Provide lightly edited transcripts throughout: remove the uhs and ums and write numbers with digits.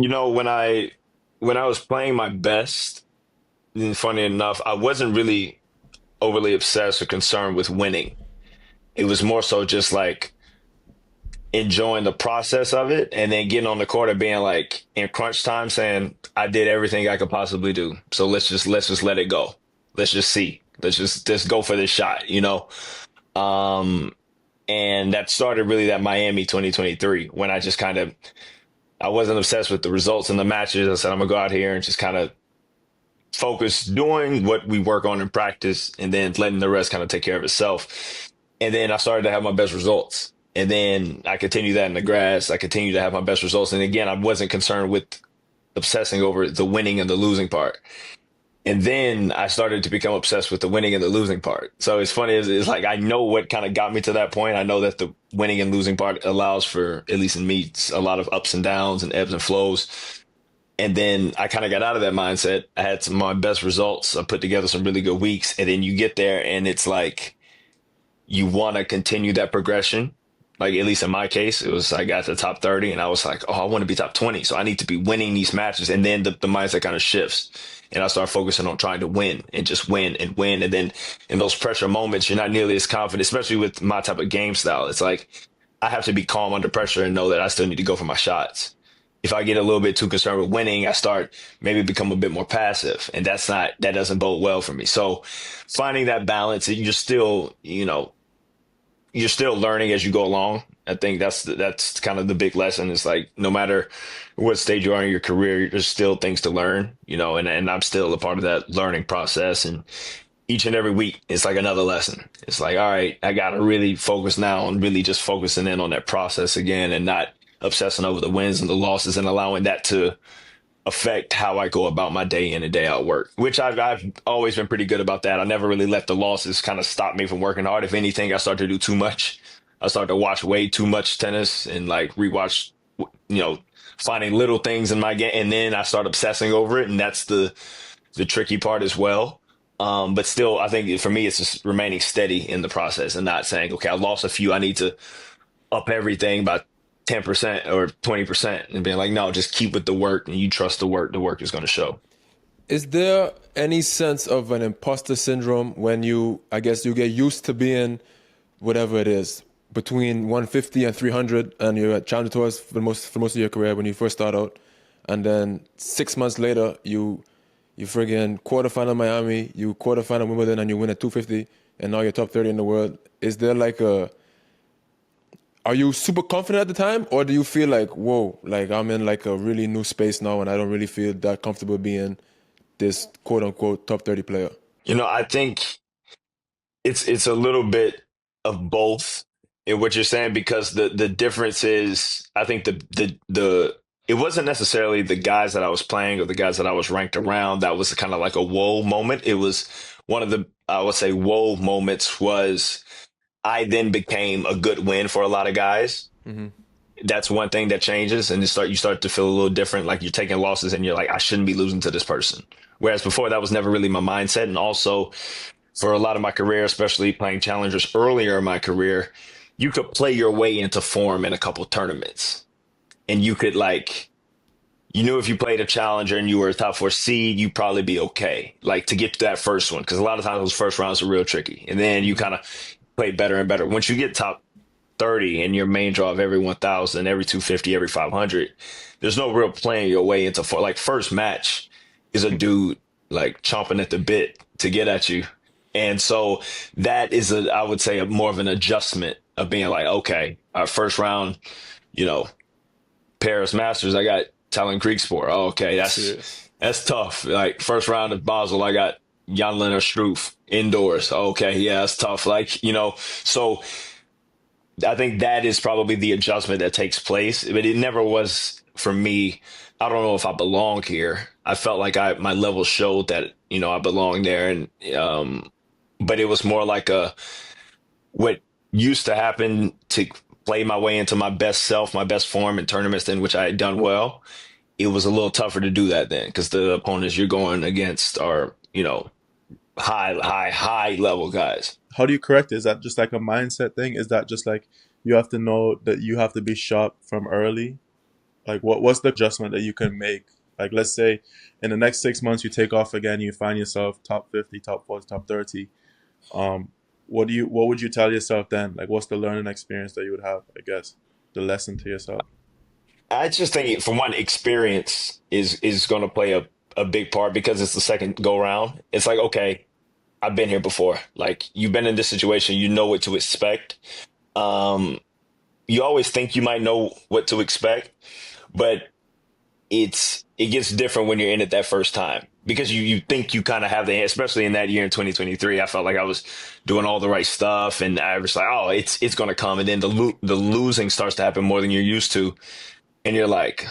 When I was playing my best, and funny enough, I wasn't really overly obsessed or concerned with winning. It was more so just like enjoying the process of it and then getting on the court and being like in crunch time saying, I did everything I could possibly do. So let's just let it go. Let's just see. Let's just go for this shot. Um and that started really that Miami 2023 when I just kind of I wasn't obsessed with the results in the matches. I said I'm gonna go out here and just kind of focus doing what we work on in practice and then letting the rest kind of take care of itself. And then I started to have my best results. And then I continued that in the grass. I continued to have my best results. And again, I wasn't concerned with obsessing over the winning and the losing part. And then I started to become obsessed with the winning and the losing part. So it's funny, it's like I know what kind of got me to that point. I know that the winning and losing part allows for, at least in me, a lot of ups and downs and ebbs and flows. And then I kind of got out of that mindset. I had some of my best results. I put together some really good weeks. And then you get there and it's like you want to continue that progression. Like, at least in my case, it was I got to the top 30 and I was like, oh, I want to be top 20. So I need to be winning these matches. And then the mindset kind of shifts. And I start focusing on trying to win and just win and win. And then in those pressure moments, you're not nearly as confident, especially with my type of game style. It's like I have to be calm under pressure and know that I still need to go for my shots. If I get a little bit too concerned with winning, I start maybe become a bit more passive, and that doesn't bode well for me. So finding that balance, you're still learning as you go along. I think that's kind of the big lesson. Is like no matter what stage you are in your career, there's still things to learn, and I'm still a part of that learning process. And each and every week, it's like another lesson. It's like, all right, I got to really focus now on really just focusing in on that process again and not obsessing over the wins and the losses and allowing that to affect how I go about my day in and day out work, which I've always been pretty good about that. I never really let the losses kind of stop me from working hard. If anything, I start to do too much. I start to watch way too much tennis and like rewatch, you know, finding little things in my game, and then I start obsessing over it, and that's the tricky part as well. But still, I think for me, it's just remaining steady in the process and not saying, okay, I lost a few, I need to up everything by 10% or 20% and being like, no, just keep with the work and you trust the work is going to show. Is there any sense of an imposter syndrome when I guess you get used to being whatever it is between 150 and 300, and you're at Challenger Tours for most of your career when you first start out, and then 6 months later you friggin' quarterfinal Miami, you quarterfinal Wimbledon, and you win at 250, and now you're top 30 in the world. Is there like a Are you super confident at the time, or do you feel like, whoa, like I'm in like a really new space now, and I don't really feel that comfortable being this quote unquote top 30 player? I think it's a little bit of both in what you're saying because the difference is I think the it wasn't necessarily the guys that I was playing or the guys that I was ranked around that was kind of like a whoa moment. It was one of the I would say whoa moments was I then became a good win for a lot of guys. Hmm. That's one thing that changes, and you start to feel a little different. Like you're taking losses, and you're like, I shouldn't be losing to this person. Whereas before, that was never really my mindset. And also, for a lot of my career, especially playing challengers earlier in my career, you could play your way into form in a couple tournaments, and you could like. You knew if you played a challenger and you were a top four seed, you'd probably be okay. Like to get to that first one, because a lot of times those first rounds are real tricky, and then you kind of play better and better. Once you get top 30 in your main draw of every 1,000, every 250, every 500, there's no real playing your way into like first match is a dude like chomping at the bit to get at you. And so that is I would say more of an adjustment of being like, okay, our first round, you know, Paris Masters, I got Talon Creeksport. Oh, okay, Serious. that's tough. Like first round of Basel, I got Jan Lennart Struff indoors. Okay, yeah, that's tough. So I think that is probably the adjustment that takes place. But it never was for me. I don't know if I belong here. I felt like my level showed that I belong there, and but it was more like a what used to happen to play my way into my best self, my best form in tournaments in which I had done well. It was a little tougher to do that then because the opponents you're going against are high level guys. How do you correct it? Is that just like a mindset thing? Is that just like you have to know that you have to be sharp from early? Like, what's the adjustment that you can make? Like, let's say in the next 6 months you take off again, you find yourself top 50, top 40, top 30. What would you tell yourself then? Like, what's the learning experience that you would have? I guess the lesson to yourself. I just think, for one, experience is going to play a big part because it's the second go round. It's like, okay, I've been here before. Like, you've been in this situation, you know what to expect. Um, you always think you might know what to expect, but it gets different when you're in it that first time because you think you kind of have the, especially in that year in 2023. I felt like I was doing all the right stuff, and I was like, oh, it's going to come, and then the losing starts to happen more than you're used to, and you're like,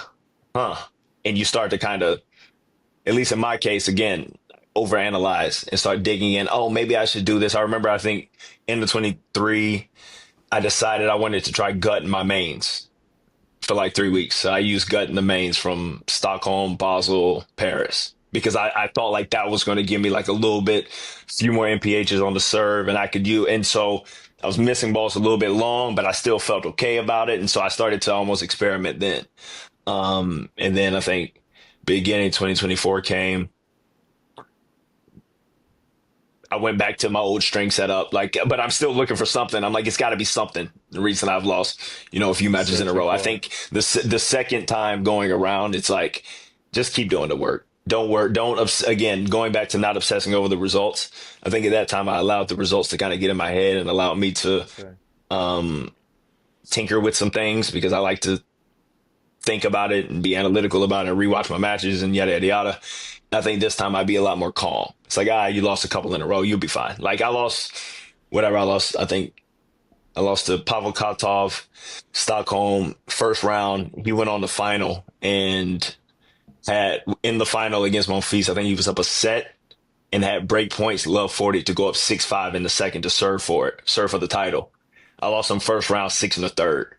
huh, and you start to kind of, at least in my case, again, overanalyze and start digging in. Oh, maybe I should do this. I remember, I think in the 23, I decided I wanted to try gut in my mains for like 3 weeks. So I used gut in the mains from Stockholm, Basel, Paris, because I thought like that was going to give me like a little bit, few more MPHs on the serve, and I could use. And so I was missing balls a little bit long, but I still felt okay about it. And so I started to almost experiment then. And then I think beginning 2024 came. I went back to my old string setup, like, but I'm still looking for something. I'm like, it's got to be something. The reason I've lost, a few matches in a Searching row. I for it. think the second time going around, it's like, just keep doing the work. Don't work. Again, going back to not obsessing over the results. I think at that time I allowed the results to kind of get in my head and allow me to Okay. tinker with some things because I like to think about it and be analytical about it and rewatch my matches and yada, yada, yada. I think this time I'd be a lot more calm. It's like, you lost a couple in a row. You'll be fine. Like, I lost whatever I lost. I think I lost to Pavel Katov, Stockholm, first round. He went on the final and had in the final against Monfils. I think he was up a set and had break points, love 40 to go up 6-5 in the second to serve for the title. I lost him first round, 6 in the third.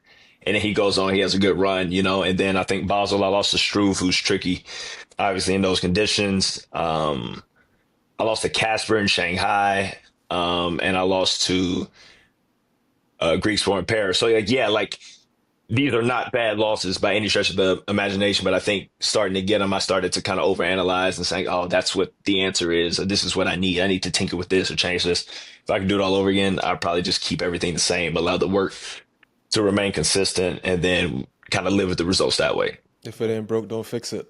And then he goes on, he has a good run, and then I think Basel, I lost to Struve, who's tricky, obviously, in those conditions. I lost to Casper in Shanghai, and I lost to Greek Sport in Paris. So, like, yeah, like, these are not bad losses by any stretch of the imagination, but I think starting to get them, I started to kind of overanalyze and saying, oh, that's what the answer is. Or this is what I need. I need to tinker with this or change this. If I could do it all over again, I'd probably just keep everything the same, allow the work to remain consistent, and then kind of live with the results that way. If it ain't broke, don't fix it.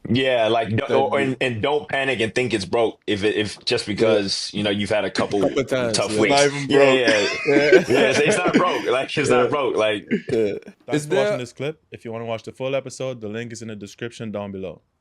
Yeah, like, That be, and don't panic and think it's broke if just yeah, because you've had a couple couple of times, tough yeah. It's not weeks. even Yeah, broke. yeah, yeah. It's not broke. Like, it's Yeah, not broke. Like, yeah. Thanks Is for watching there this clip. If you want to watch the full episode, the link is in the description down below.